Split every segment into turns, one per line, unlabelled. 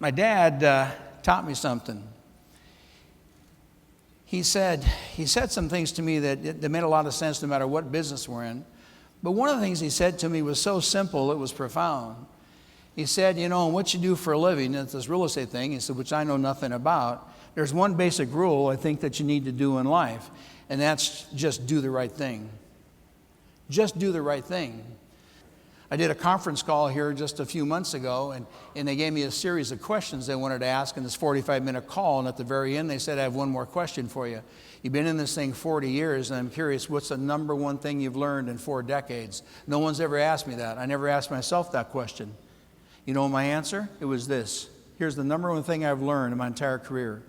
My dad taught me something. He said some things to me that made a lot of sense no matter what business we're in. But one of the things he said to me was so simple, it was profound. He said, what you do for a living, it's this real estate thing, he said, which I know nothing about. There's one basic rule I think that you need to do in life, and that's just do the right thing. Just do the right thing. I did a conference call here just a few months ago, and they gave me a series of questions they wanted to ask in this 45-minute call, and at the very end they said, I have one more question for you. You've been in this thing 40 years, and I'm curious, what's the number one thing you've learned in 4 decades? No one's ever asked me that. I never asked myself that question. You know my answer? It was this. Here's the number one thing I've learned in my entire career.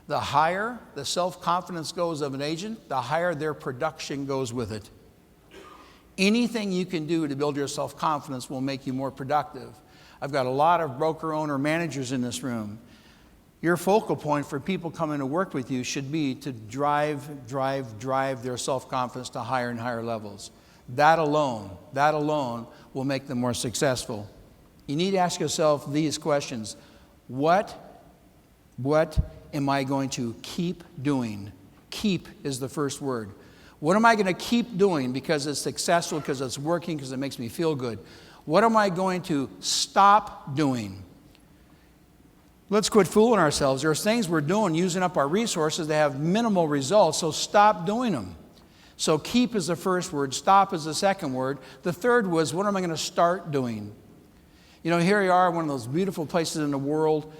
The higher the self-confidence goes of an agent, the higher their production goes with it. Anything you can do to build your self-confidence will make you more productive. I've got a lot of broker owner managers in this room. Your focal point for people coming to work with you should be to drive their self-confidence to higher and higher levels. That alone will make them more successful. You need to ask yourself these questions. What am I going to keep doing? Keep is the first word. What am I going to keep doing because it's successful, because it's working, because it makes me feel good? What am I going to stop doing? Let's quit fooling ourselves. There's things we're doing, using up our resources that have minimal results, so stop doing them. So keep is the first word, stop is the second word. The third was, what am I going to start doing? Here you are, one of those beautiful places in the world,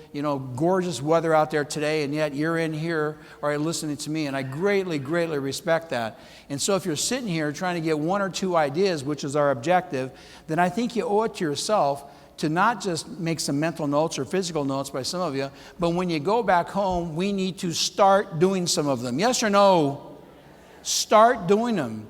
gorgeous weather out there today, and yet you're in here, or you're listening to me, and I greatly, greatly respect that. And so if you're sitting here trying to get 1 or 2 ideas, which is our objective, then I think you owe it to yourself to not just make some mental notes or physical notes by some of you, but when you go back home, we need to start doing some of them. Yes or no? Start doing them.